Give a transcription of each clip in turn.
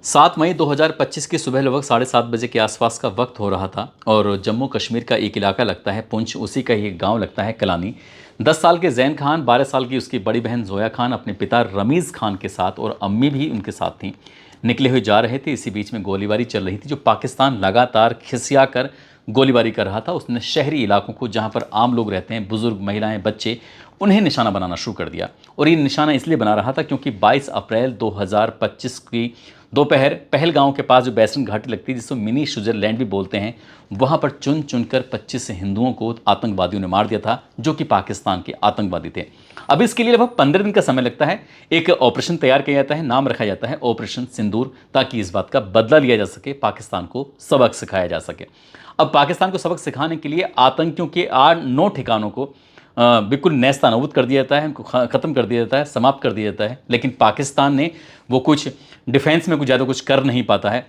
7 मई 2025 की सुबह लगभग 7:30 बजे के आसपास का वक्त हो रहा था और जम्मू कश्मीर का एक इलाका लगता है पुंछ, उसी का ही एक गांव लगता है कलानी। 10 साल के जैन खान, 12 साल की उसकी बड़ी बहन जोया खान अपने पिता रमीज़ खान के साथ और अम्मी भी उनके साथ थीं, निकले हुए जा रहे थे। इसी बीच में गोलीबारी चल रही थी। जो पाकिस्तान लगातार खिसिया कर गोलीबारी कर रहा था, उसने शहरी इलाकों को, जहां पर आम लोग रहते हैं, बुजुर्ग, महिलाएं, बच्चे, उन्हें निशाना बनाना शुरू कर दिया। और ये निशाना इसलिए बना रहा था क्योंकि 22 अप्रैल 2025 की दोपहर पहलगांव के पास जो बैसन घाटी लगती है, जिसको मिनी स्विट्जरलैंड भी बोलते हैं, वहां पर चुन चुनकर 25 हिंदुओं को आतंकवादियों ने मार दिया था, जो कि पाकिस्तान के आतंकवादी थे। अब इसके लिए लगभग 15 दिन का समय लगता है। एक ऑपरेशन तैयार किया जाता है, नाम रखा जाता है ऑपरेशन सिंदूर, ताकि इस बात का बदला लिया जा सके, पाकिस्तान को सबक सिखाया जा सके। अब पाकिस्तान को सबक सिखाने के लिए आतंकियों के 8-9 ठिकानों को बिल्कुल नेस्तनाबूद कर दिया जाता है, उनको ख़त्म कर दिया जाता है, समाप्त कर दिया जाता है। लेकिन पाकिस्तान ने वो कुछ डिफेंस में कुछ ज़्यादा कुछ कर नहीं पाता है,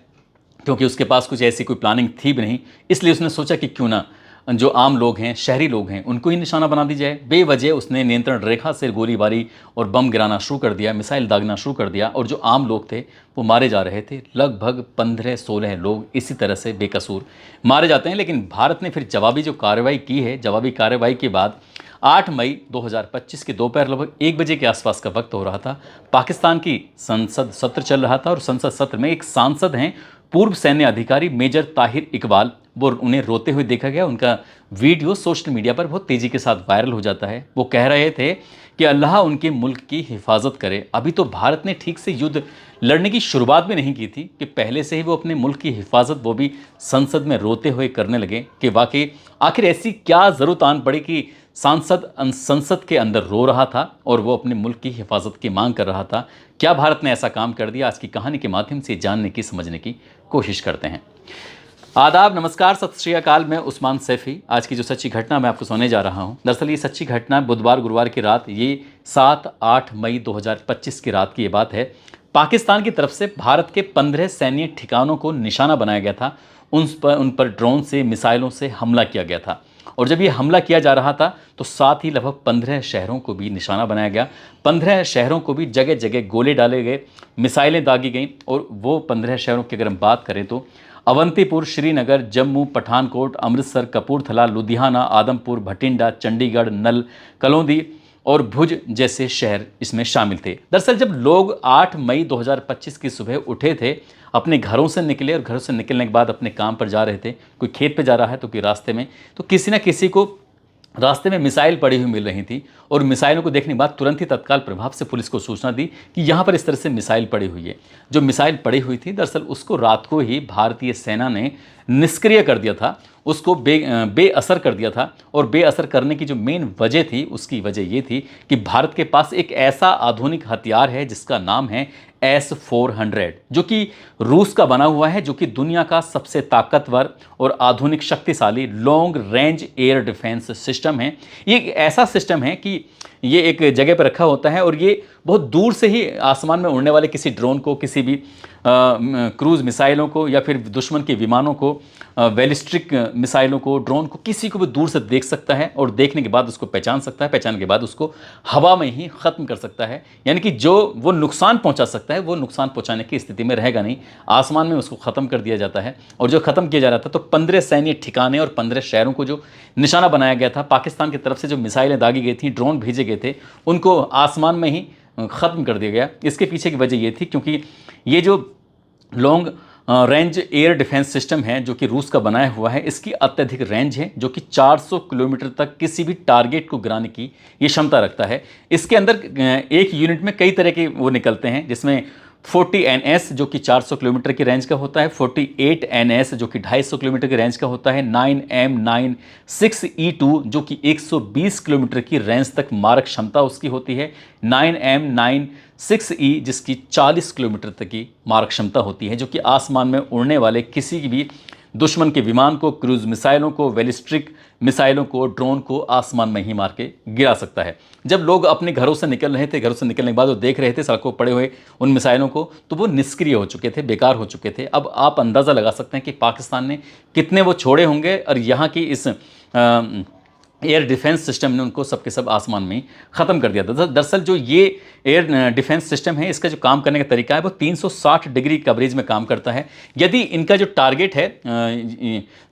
क्योंकि उसके पास कुछ ऐसी कोई प्लानिंग थी भी नहीं। इसलिए उसने सोचा कि क्यों ना जो आम लोग हैं, शहरी लोग हैं, उनको ही निशाना बना दी जाए। बेवजह उसने नियंत्रण रेखा से गोलीबारी और बम गिराना शुरू कर दिया, मिसाइल दागना शुरू कर दिया, और जो आम लोग थे वो मारे जा रहे थे। लगभग 15-16 लोग इसी तरह से बेकसूर मारे जाते हैं। लेकिन भारत ने फिर जवाबी जो कार्रवाई की है, जवाबी कार्रवाई के बाद 8 मई 2025 के दोपहर लगभग 1 बजे के आसपास का वक्त हो रहा था। पाकिस्तान की संसद सत्र चल रहा था और संसद सत्र में एक सांसद हैं, पूर्व सैन्य अधिकारी मेजर ताहिर इकबाल, वो उन्हें रोते हुए देखा गया। उनका वीडियो सोशल मीडिया पर बहुत तेज़ी के साथ वायरल हो जाता है। वो कह रहे थे कि अल्लाह उनके मुल्क की हिफाजत करे। अभी तो भारत ने ठीक से युद्ध लड़ने की शुरुआत भी नहीं की थी कि पहले से ही वो अपने मुल्क की हिफाजत, वो भी संसद में रोते हुए करने लगे। कि वाकई आखिर ऐसी क्या ज़रूरत आन पड़ी कि सांसद संसद के अंदर रो रहा था और वो अपने मुल्क की हिफाजत की मांग कर रहा था। क्या भारत ने ऐसा काम कर दिया? आज की कहानी के माध्यम से जानने की, समझने की कोशिश करते हैं। आदाब, नमस्कार, सत श्री अकाल। मैं उस्मान सैफ़ी। आज की जो सच्ची घटना मैं आपको सुनाने जा रहा हूं, दरअसल ये सच्ची घटना बुधवार गुरुवार की रात, ये 7-8 मई 2025 की रात की ये बात है। पाकिस्तान की तरफ से भारत के 15 सैन्य ठिकानों को निशाना बनाया गया था। उन पर ड्रोन से, मिसाइलों से हमला किया गया था। और जब ये हमला किया जा रहा था तो साथ ही लगभग 15 शहरों को भी निशाना बनाया गया। 15 शहरों को भी जगह जगह गोले डाले गए, मिसाइलें दागी गईं। और वो 15 शहरों की अगर हम बात करें तो अवंतीपुर, श्रीनगर, जम्मू, पठानकोट, अमृतसर, कपूरथला, लुधियाना, आदमपुर, भटिंडा, चंडीगढ़, नल, कलौंदी और भुज जैसे शहर इसमें शामिल थे। दरअसल जब लोग 8 मई 2025 की सुबह उठे थे, अपने घरों से निकले और घरों से निकलने के बाद अपने काम पर जा रहे थे, कोई खेत पे जा रहा है तो कोई रास्ते में, तो किसी न किसी को रास्ते में मिसाइल पड़ी हुई मिल रही थी। और मिसाइलों को देखने के बाद तुरंत ही तत्काल प्रभाव से पुलिस को सूचना दी कि यहाँ पर इस तरह से मिसाइल पड़ी हुई है। जो मिसाइल पड़ी हुई थी, दरअसल उसको रात को ही भारतीय सेना ने निष्क्रिय कर दिया था, उसको बेअसर कर दिया था। और बेअसर करने की जो मेन वजह थी, उसकी वजह ये थी कि भारत के पास एक ऐसा आधुनिक हथियार है जिसका नाम है S-400, जो कि रूस का बना हुआ है, जो कि दुनिया का सबसे ताकतवर और आधुनिक शक्तिशाली long range air defence system है। ये एक ऐसा सिस्टम है कि ये एक जगह पर रखा होता है और ये बहुत दूर से ही आसमान में उड़ने वाले किसी ड्रोन को, किसी भी क्रूज़ मिसाइलों को या फिर दुश्मन के विमानों को, बैलिस्टिक मिसाइलों को, ड्रोन को, किसी को भी दूर से देख सकता है और देखने के बाद उसको पहचान सकता है। पहचान के बाद उसको हवा में ही ख़त्म कर सकता है। यानी कि जो वो नुकसान पहुंचा सकता है, वो नुकसान पहुंचाने की स्थिति में रहेगा नहीं, आसमान में उसको ख़त्म कर दिया जाता है। और जो ख़त्म किया जा रहा था, तो 15 सैन्य ठिकाने और 15 शहरों को जो निशाना बनाया गया था, पाकिस्तान की तरफ से जो मिसाइलें दागी गई थी, ड्रोन भेजे गए थे, उनको आसमान में ही ख़त्म कर दिया गया। इसके पीछे की वजह ये थी क्योंकि ये जो long range air defence system है, जो कि रूस का बनाया हुआ है, इसकी अत्यधिक रेंज है, जो कि 400 किलोमीटर तक किसी भी टारगेट को गिराने की ये क्षमता रखता है। इसके अंदर एक यूनिट में कई तरह के वो निकलते हैं, जिसमें 40 NS जो कि 400 किलोमीटर की रेंज का होता है, 48 NS जो कि 250 किलोमीटर की रेंज का होता है, 9M96E2 जो कि 120 किलोमीटर की रेंज तक मारक क्षमता उसकी होती है, 9M96E जिसकी 40 किलोमीटर तक की मारक क्षमता होती है, जो कि आसमान में उड़ने वाले किसी भी दुश्मन के विमान को, क्रूज मिसाइलों को, बैलिस्टिक मिसाइलों को, ड्रोन को आसमान में ही मार के गिरा सकता है। जब लोग अपने घरों से निकल रहे थे, घरों से निकलने के बाद वो देख रहे थे सड़कों पर पड़े हुए उन मिसाइलों को, तो वो निष्क्रिय हो चुके थे, बेकार हो चुके थे। अब आप अंदाज़ा लगा सकते हैं कि पाकिस्तान ने कितने वो छोड़े होंगे और यहाँ की इस एयर डिफेंस सिस्टम ने उनको सबके सब आसमान में ख़त्म कर दिया था। दरअसल जो ये एयर डिफेंस सिस्टम है, इसका जो काम करने का तरीका है वो 360 डिग्री कवरेज में काम करता है। यदि इनका जो टारगेट है,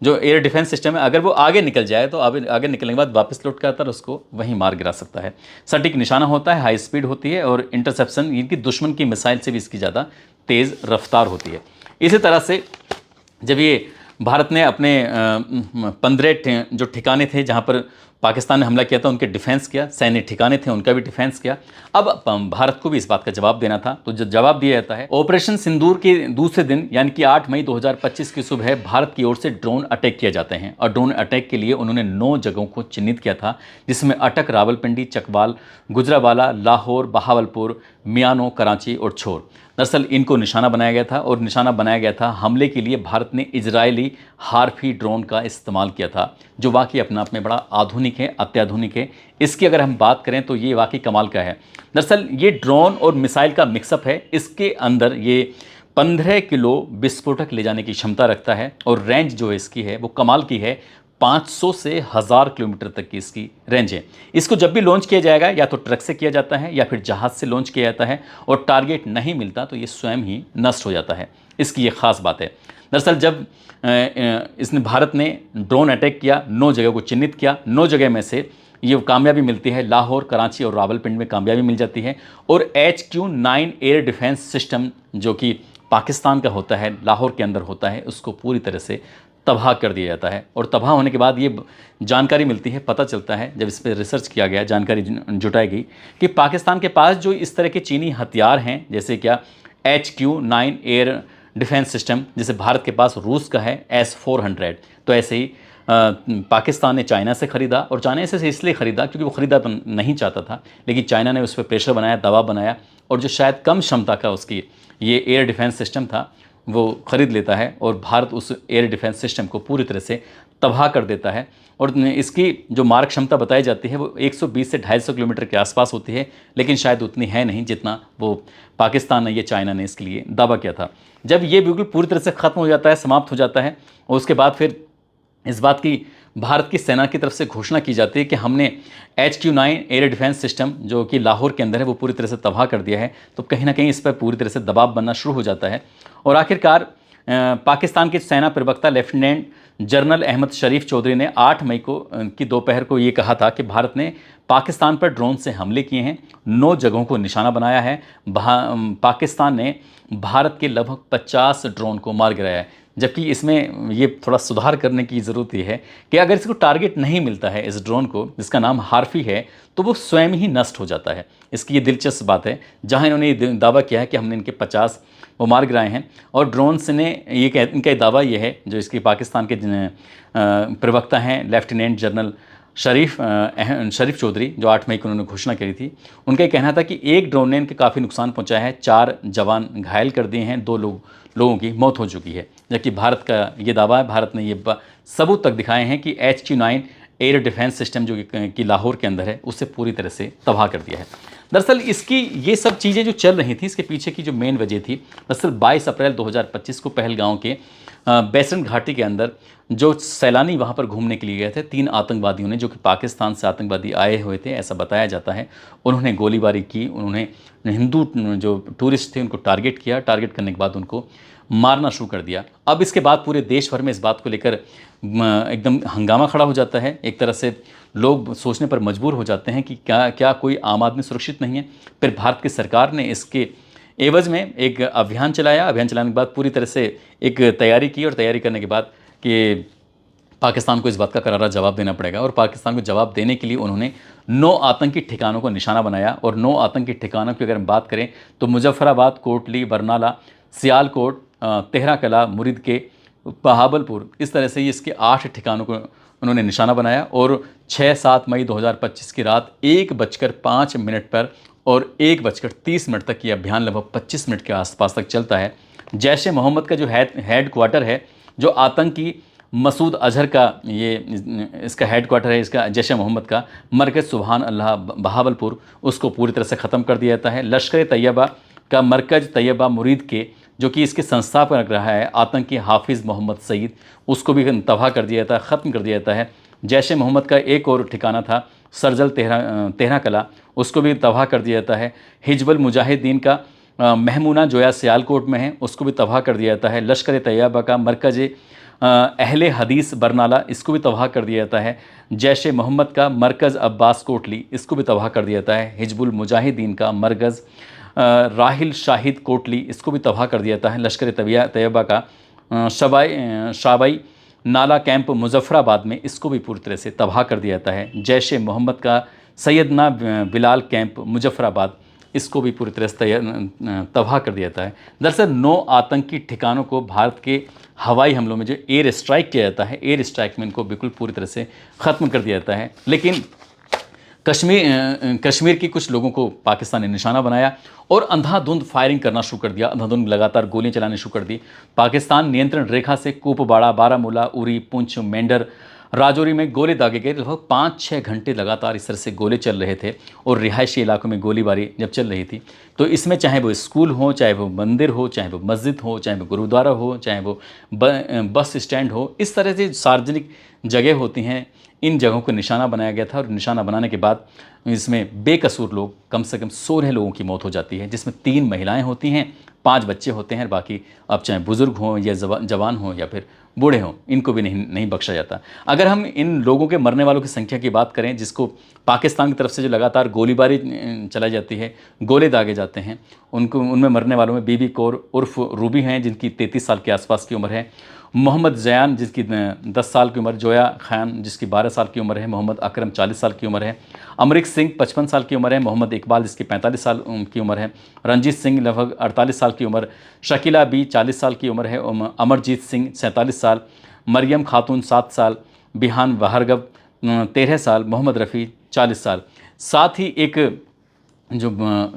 जो एयर डिफेंस सिस्टम है, अगर वो आगे निकल जाए तो आगे निकलने के बाद वापस लौट कर आता है, उसको वहीं मार गिरा सकता है। सटीक निशाना होता है, हाई स्पीड होती है और इंटरसेप्शन इनकी दुश्मन की मिसाइल से भी इसकी ज़्यादा तेज़ रफ्तार होती है। इसी तरह से जब ये भारत ने अपने 15 जो ठिकाने थे जहाँ पर पाकिस्तान ने हमला किया था उनके डिफेंस किया, सैन्य ठिकाने थे उनका भी डिफेंस किया। अब भारत को भी इस बात का जवाब देना था, तो जो जवाब दिया जाता है, ऑपरेशन सिंदूर के दूसरे दिन यानी कि 8 मई 2025 की सुबह भारत की ओर से ड्रोन अटैक किए जाते हैं। और ड्रोन अटैक के लिए उन्होंने 9 जगहों को चिन्हित किया था, जिसमें अटक, रावलपिंडी, चकवाल, गुजरावाला, लाहौर, बहावलपुर, मियानो, कराची और छोर। दरअसल इनको निशाना बनाया गया था और निशाना बनाया गया था हमले के लिए भारत ने इजरायली हार्फी ड्रोन का इस्तेमाल किया था, जो वाकई अपने आप में बड़ा आधुनिक है, अत्याधुनिक है। इसकी अगर हम बात करें तो ये वाकई कमाल का है। दरअसल ये ड्रोन और मिसाइल का मिक्सअप है। इसके अंदर ये 15 किलो विस्फोटक ले जाने की क्षमता रखता है और रेंज जो इसकी है वो कमाल की है। 500 से 1000 किलोमीटर तक की इसकी रेंज है। इसको जब भी लॉन्च किया जाएगा या तो ट्रक से किया जाता है या फिर जहाज़ से लॉन्च किया जाता है, और टारगेट नहीं मिलता तो ये स्वयं ही नष्ट हो जाता है। इसकी ये ख़ास बात है। दरअसल जब इसने भारत ने ड्रोन अटैक किया, 9 जगह को चिन्हित किया, 9 जगह में से ये कामयाबी मिलती है। लाहौर, कराची और रावलपिंडी में कामयाबी मिल जाती है। और HQ-9 एयर डिफेंस सिस्टम जो कि पाकिस्तान का होता है, लाहौर के अंदर होता है, उसको पूरी तरह से तबाह कर दिया जाता है। और तबाह होने के बाद ये जानकारी मिलती है, पता चलता है जब इस पर रिसर्च किया गया, जानकारी जुटाई गई कि पाकिस्तान के पास जो इस तरह के चीनी हथियार हैं, जैसे क्या HQ-9 एयर डिफेंस सिस्टम, जैसे भारत के पास रूस का है S-400, तो ऐसे ही पाकिस्तान ने चाइना से ख़रीदा। और चाइना से इसलिए ख़रीदा क्योंकि वो ख़रीदा तो नहीं चाहता था, लेकिन चाइना ने उस पर प्रेशर बनाया, दबाव बनाया, और जो शायद कम क्षमता का उसकी ये एयर डिफेंस सिस्टम था वो ख़रीद लेता है और भारत उस एयर डिफेंस सिस्टम को पूरी तरह से तबाह कर देता है। और इसकी जो मारक क्षमता बताई जाती है वो 120 से 250 किलोमीटर के आसपास होती है, लेकिन शायद उतनी है नहीं जितना वो पाकिस्तान ने, ये चाइना ने इसके लिए दावा किया था। जब ये बिल्कुल पूरी तरह से ख़त्म हो जाता है, समाप्त हो जाता है, और उसके बाद फिर इस बात की भारत की सेना की तरफ से घोषणा की जाती है कि हमने HQ-9 एयर डिफेंस सिस्टम जो कि लाहौर के अंदर है वो पूरी तरह से तबाह कर दिया है। तो कहीं ना कहीं इस पर पूरी तरह से दबाव बनना शुरू हो जाता है। और आखिरकार पाकिस्तान के सेना प्रवक्ता लेफ्टिनेंट जनरल अहमद शरीफ चौधरी ने 8 मई को की दोपहर को ये कहा था कि भारत ने पाकिस्तान पर ड्रोन से हमले किए हैं, 9 जगहों को निशाना बनाया है। पाकिस्तान ने भारत के लगभग 50 ड्रोन को मार गिराया है। जबकि इसमें ये थोड़ा सुधार करने की ज़रूरत ये है कि अगर इसको टारगेट नहीं मिलता है, इस ड्रोन को जिसका नाम हार्फी है, तो वो स्वयं ही नष्ट हो जाता है। इसकी ये दिलचस्प बात है, जहाँ इन्होंने दावा किया है कि हमने इनके 50 वो मार गिराए हैं। और ड्रोन से ने ये इनका दावा ये है, जो इसकी पाकिस्तान के प्रवक्ता हैं लेफ्टिनेंट जनरल शरीफ चौधरी, जो 8 मई को उन्होंने घोषणा करी थी, उनका ये कहना था कि एक ड्रोन ने इनके काफ़ी नुकसान पहुंचाया है, 4 जवान घायल कर दिए हैं, 2 लोगों की मौत हो चुकी है। जबकि भारत का ये दावा है, भारत ने ये सबूत तक दिखाए हैं कि HQ-9 एयर डिफेंस सिस्टम जो कि लाहौर के अंदर है उसे पूरी तरह से तबाह कर दिया है। दरअसल इसकी ये सब चीज़ें जो चल रही थी, इसके पीछे की जो मेन वजह थी, दरअसल 22 अप्रैल 2025 को पहलगांव के बैसन घाटी के अंदर जो सैलानी वहाँ पर घूमने के लिए गए थे, 3 आतंकवादियों ने, जो कि पाकिस्तान से आतंकवादी आए हुए थे ऐसा बताया जाता है, उन्होंने गोलीबारी की। उन्होंने हिंदू जो टूरिस्ट थे उनको टारगेट किया। टारगेट करने के बाद उनको मारना शुरू कर दिया। अब इसके बाद पूरे देश भर में इस बात को लेकर एकदम हंगामा खड़ा हो जाता है। एक तरह से लोग सोचने पर मजबूर हो जाते हैं कि क्या कोई आम आदमी सुरक्षित नहीं है। फिर भारत की सरकार ने इसके एवज में एक अभियान चलाया। अभियान चलाने के बाद पूरी तरह से एक तैयारी की, और तैयारी करने के बाद कि पाकिस्तान को इस बात का करारा जवाब देना पड़ेगा। और पाकिस्तान को जवाब देने के लिए उन्होंने 9 आतंकी ठिकानों को निशाना बनाया। और 9 आतंकी ठिकानों की अगर हम बात करें तो मुजफ्फराबाद, कोटली, बरनाला, सियालकोट, तेहरा कला, मुरीद के, बहावलपुर, इस तरह से इसके 8 ठिकानों को उन्होंने निशाना बनाया। और 6-7 मई 2025 की रात 1:05 पर और 1:30 तक ये अभियान लगभग 25 मिनट के आसपास तक चलता है। जैश ए मोहम्मद का जो हेड क्वार्टर है, जो आतंकी मसूद अजहर का ये इसका हेड क्वार्टर है, इसका जैश ए मोहम्मद का मरकज़ सुबहान अल्लाह बहावलपुर, उसको पूरी तरह से ख़त्म कर दिया जाता है। लश्कर तैयबा का मरकज़ तैयबा मुरीद के, जो कि इसके संस्थापक रहा है आतंकी हाफिज़ मोहम्मद सईद, उसको भी तबाह कर दिया जाता है, ख़त्म कर दिया जाता है। जैश ए मोहम्मद का एक और ठिकाना था सरजल तेहरा कला, उसको भी तबाह कर दिया जाता है। हिजबुल मुजाहिदीन का महमूना जोया सियालकोट में है, उसको भी तबाह कर दिया जाता है। लश्कर तैयबा का मरकज़ अहले हदीस बरनाला, इसको भी तबाह कर दिया जाता है। जैश ए मोहम्मद का मरकज़ अब्बास कोटली, इसको भी तबाह कर दिया जाता है। हिजबुल मुजाहिदीन का मरकज़ राहिल शाहिद कोटली, इसको भी तबाह कर दिया जाता है। लश्कर तैयबा का शाबाई नाला कैंप मुजफ्फराबाद में, इसको भी पूरी तरह से तबाह कर दिया जाता है। जैश ए मोहम्मद का सैयदना बिलाल कैंप मुजफ्फराबाद, इसको भी पूरी तरह से तबाह कर दिया जाता है। दरअसल 9 आतंकी ठिकानों को भारत के हवाई हमलों में जो एयर स्ट्राइक किया जाता है, एयर स्ट्राइक में इनको बिल्कुल पूरी तरह से ख़त्म कर दिया जाता है। लेकिन कश्मीर की कुछ लोगों को पाकिस्तान ने निशाना बनाया और अंधाधुंध फायरिंग करना शुरू कर दिया, अंधाधुंध लगातार गोलियां चलानी शुरू कर दी। पाकिस्तान नियंत्रण रेखा से कुपवाड़ा, बारामूला, उरी, पुंछ, मेंढर, राजौरी में गोले दागे गए। लगभग 5-6 घंटे लगातार इस तरह से गोले चल रहे थे और रिहायशी इलाकों में गोलीबारी जब चल रही थी, तो इसमें चाहे वो स्कूल हो, चाहे वो मंदिर हो, चाहे वो मस्जिद हो, चाहे वो गुरुद्वारा हो, चाहे वो बस स्टैंड हो, इस तरह से सार्वजनिक जगह होती हैं, इन जगहों को निशाना बनाया गया था। और निशाना बनाने के बाद इसमें बेकसूर लोग, कम से कम 16 लोगों की मौत हो जाती है, जिसमें 3 महिलाएं होती हैं, 5 बच्चे होते हैं। बाकी अब चाहे बुज़ुर्ग हों या जवान हों या फिर बूढ़े हों, इनको भी नहीं बख्शा जाता। अगर हम इन लोगों के मरने वालों की संख्या की बात करें, जिसको पाकिस्तान की तरफ से जो लगातार गोलीबारी चलाई जाती है, गोले दागे जाते हैं, उनमें मरने वालों में बीबी कौर उर्फ रूबी हैं, जिनकी 33 साल के आसपास की उम्र है। मोहम्मद जयान, जिसकी 10 साल की उम्र, जोया खान, जिसकी 12 साल की उम्र है। मोहम्मद अकरम, 40 साल की उम्र है। अमरिक सिंह, 55 साल की उम्र है। मोहम्मद इकबाल, जिसकी 45 साल की उम्र है। रंजीत सिंह, लगभग 48 साल की उम्र। शकीला बी, 40 साल की उम्र है। अमरजीत सिंह, 47 साल। मरियम खातून, 7 साल। बिहान भार्गव, 13 साल। मोहम्मद रफ़ी, 40 साल। साथ ही एक जो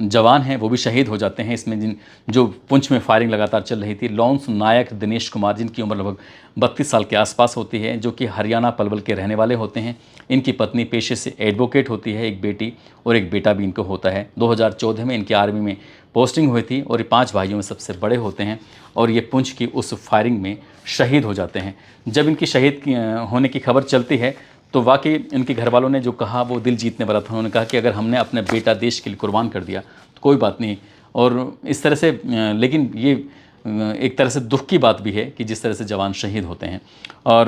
जवान हैं वो भी शहीद हो जाते हैं इसमें, जो पुंछ में फायरिंग लगातार चल रही थी। लॉन्स नायक दिनेश कुमार, जिनकी उम्र लगभग 32 साल के आसपास होती है, जो कि हरियाणा पलवल के रहने वाले होते हैं। इनकी पत्नी पेशे से एडवोकेट होती है, एक बेटी और एक बेटा भी इनको होता है। 2014 में इनकी आर्मी में पोस्टिंग हुई थी और ये 5 भाइयों में सबसे बड़े होते हैं और ये पुंछ की उस फायरिंग में शहीद हो जाते हैं। जब इनकी शहीद होने की खबर चलती है तो वाकई इनके घर वालों ने जो कहा वो दिल जीतने वाला था। उन्होंने कहा कि अगर हमने अपना बेटा देश के लिए कुर्बान कर दिया तो कोई बात नहीं। और इस तरह से, लेकिन ये एक तरह से दुख की बात भी है कि जिस तरह से जवान शहीद होते हैं। और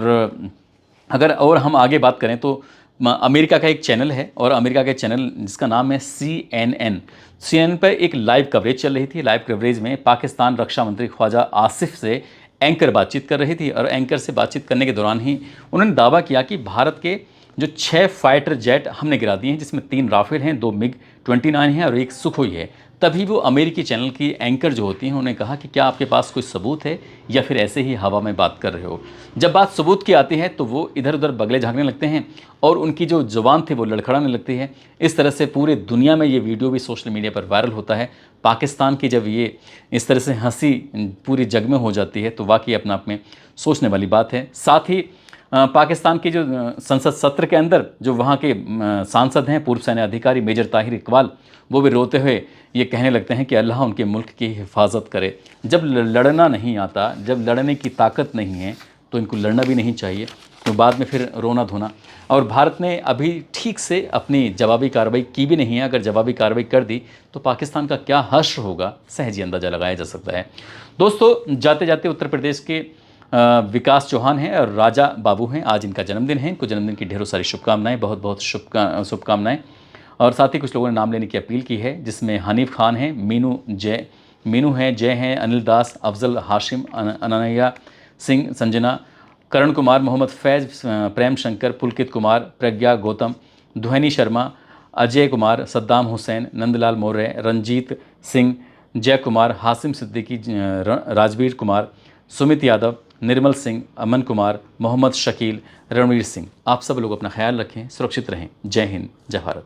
अगर और हम आगे बात करें तो अमेरिका का एक चैनल है, और अमेरिका का चैनल जिसका नाम है CNN पर एक लाइव कवरेज चल रही थी। लाइव कवरेज में पाकिस्तान रक्षा मंत्री ख्वाजा आसिफ से एंकर बातचीत कर रही थी और एंकर से बातचीत करने के दौरान ही उन्होंने दावा किया कि भारत के जो 6 फाइटर जेट हमने गिरा दिए हैं, जिसमें 3 राफेल हैं, 2 MiG-29 हैं और 1 सुखोई है। तभी वो अमेरिकी चैनल की एंकर जो होती हैं उन्होंने कहा कि क्या आपके पास कोई सबूत है या फिर ऐसे ही हवा में बात कर रहे हो। जब बात सबूत की आती है तो वो इधर उधर बगले झाँकने लगते हैं और उनकी जो जुबान थी वो लड़खड़ाने लगती है। इस तरह से पूरे दुनिया में ये वीडियो भी सोशल मीडिया पर वायरल होता है। पाकिस्तान की जब ये इस तरह से हंसी पूरी जग में हो जाती है तो वाकई अपने आप में सोचने वाली बात है। साथ ही पाकिस्तान के जो संसद सत्र के अंदर जो वहाँ के सांसद हैं, पूर्व सैन्य अधिकारी मेजर ताहिर इकबाल, वो भी रोते हुए ये कहने लगते हैं कि अल्लाह उनके मुल्क की हिफाजत करे। जब लड़ना नहीं आता, जब लड़ने की ताकत नहीं है तो इनको लड़ना भी नहीं चाहिए, तो बाद में फिर रोना धोना। और भारत ने अभी ठीक से अपनी जवाबी कार्रवाई की भी नहीं है। अगर जवाबी कार्रवाई कर दी तो पाकिस्तान का क्या हश्र होगा, सहज ही अंदाज़ा लगाया जा सकता है। दोस्तों, जाते जाते उत्तर प्रदेश के विकास चौहान हैं और राजा बाबू हैं, आज इनका जन्मदिन है। इनको जन्मदिन की ढेरों सारी शुभकामनाएं, बहुत बहुत शुभकामनाएं। और साथ ही कुछ लोगों ने नाम लेने की अपील की है, जिसमें हनीफ खान हैं, मीनू हैं, जय हैं, अनिल दास, अफजल हाशिम, अनन्या सिंह, संजना, करण कुमार, मोहम्मद फैज़, प्रेम शंकर, पुलकित कुमार, प्रज्ञा गौतम, दुहनी शर्मा, अजय कुमार, सद्दाम हुसैन, नंदलाल मौर्य, रंजीत सिंह, जय कुमार, हासिम सिद्दीकी, राजवीर कुमार, सुमित यादव, निर्मल सिंह, अमन कुमार, मोहम्मद शकील, रणवीर सिंह। आप सब लोग अपना ख्याल रखें, सुरक्षित रहें। जय हिंद, जय भारत।